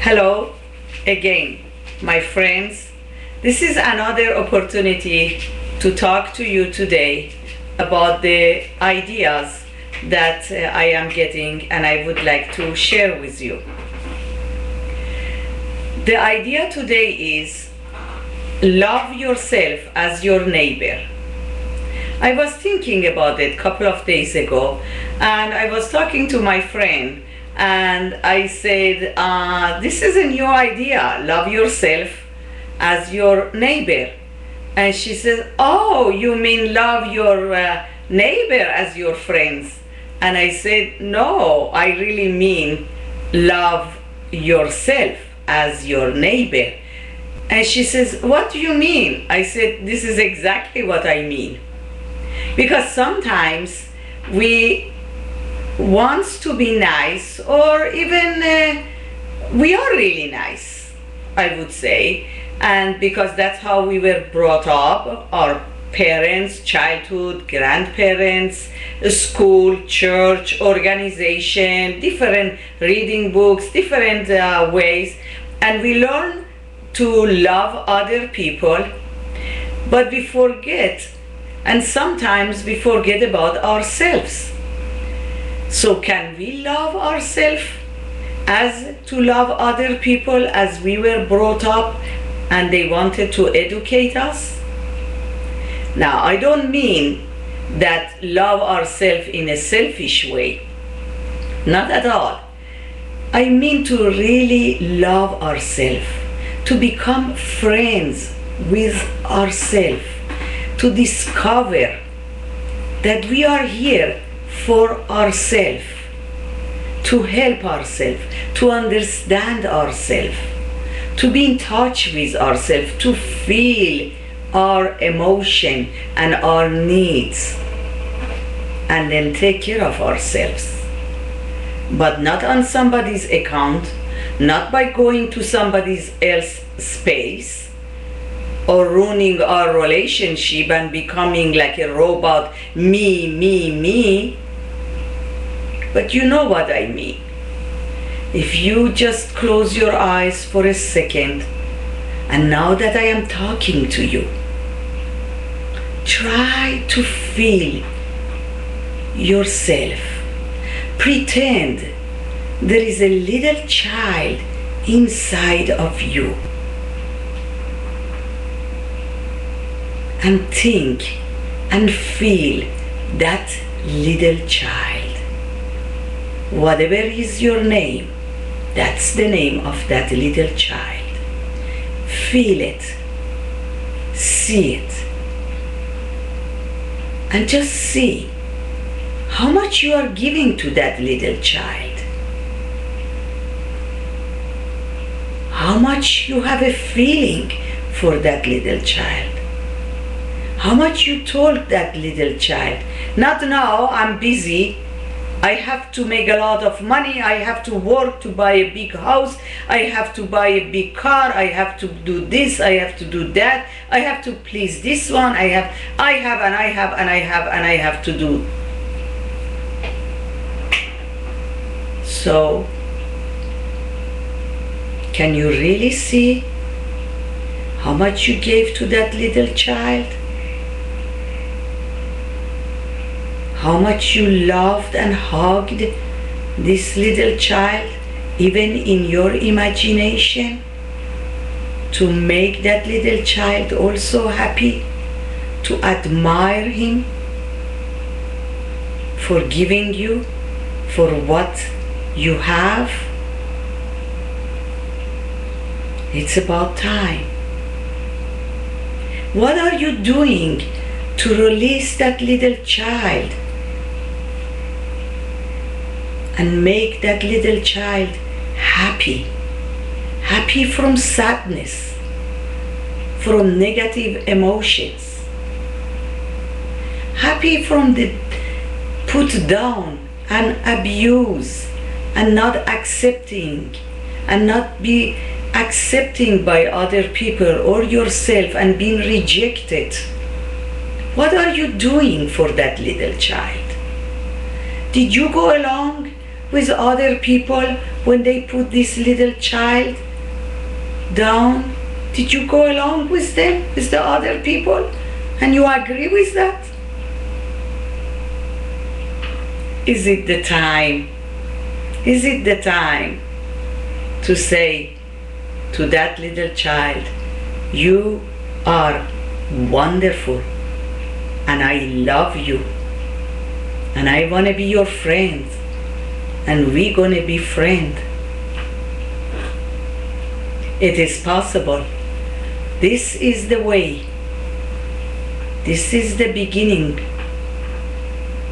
Hello again, my friends. This is another opportunity to talk to you today about the ideas that I am getting and I would like to share with you. The idea today is love yourself as your neighbor. I was thinking about it a couple of days ago, and I was talking to my friend and I said, this is a new idea, love yourself as your neighbor. And she said, oh, you mean love your neighbor as your friends? And I said, no, I really mean love yourself as your neighbor. And she says, what do you mean? I said, this is exactly what I mean. Because sometimes we want to be nice, or even we are really nice, I would say, and because that's how we were brought up, our parents, childhood, grandparents, school, church, organization, different reading books, different ways, and we learn to love other people, but we forget, and sometimes we forget about ourselves. So can we love ourselves as to love other people as we were brought up and they wanted to educate us? Now, I don't mean that love ourselves in a selfish way. Not at all. I mean to really love ourselves, to become friends with ourselves, to discover that we are here for ourselves, to help ourselves, to understand ourselves, to be in touch with ourselves, to feel our emotion and our needs, and then take care of ourselves. But not on somebody's account, not by going to somebody else's space, or ruining our relationship and becoming like a robot, me. But you know what I mean. If you just close your eyes for a second, and now that I am talking to you, try to feel yourself. Pretend there is a little child inside of you. And think and feel that little child. Whatever is your name, that's the name of that little child. Feel it, see it, and just see how much you are giving to that little child. How much you have a feeling for that little child. How much you told that little child, not now, I'm busy, I have to make a lot of money, I have to work to buy a big house, I have to buy a big car, I have to do this, I have to do that, I have to please this one, I have to do. So, can you really see how much you gave to that little child? How much you loved and hugged this little child, even in your imagination, to make that little child also happy, to admire him for giving you, for what you have. It's about time. What are you doing to release that little child and make that little child happy? Happy from sadness, from negative emotions, happy from the put down and abuse and not accepting and not be accepting by other people or yourself and being rejected. What are you doing for that little child? Did you go along with other people when they put this little child down? Did you go along with them, with the other people? And you agree with that? Is it the time? Is it the time to say to that little child, you are wonderful and I love you and I want to be your friend and we're going to be friends? It is possible. This is the way. This is the beginning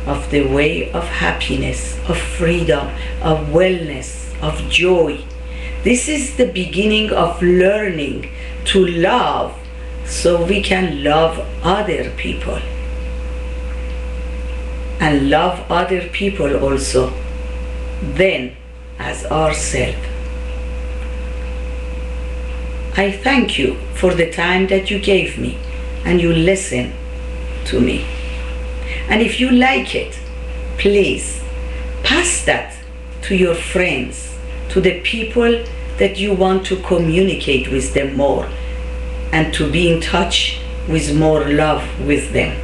of the way of happiness, of freedom, of wellness, of joy. This is the beginning of learning to love so we can love other people. And love other people also then as ourselves. I thank you for the time that you gave me and you listen to me. And if you like it, please pass that to your friends, to the people that you want to communicate with them more and to be in touch with more love with them.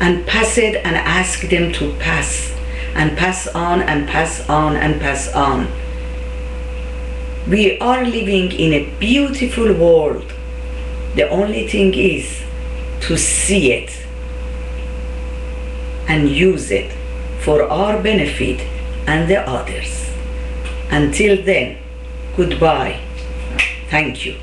And pass it and ask them to pass and pass on and pass on and pass on. We are living in a beautiful world. The only thing is to see it and use it for our benefit and the others. Until then, goodbye. Thank you.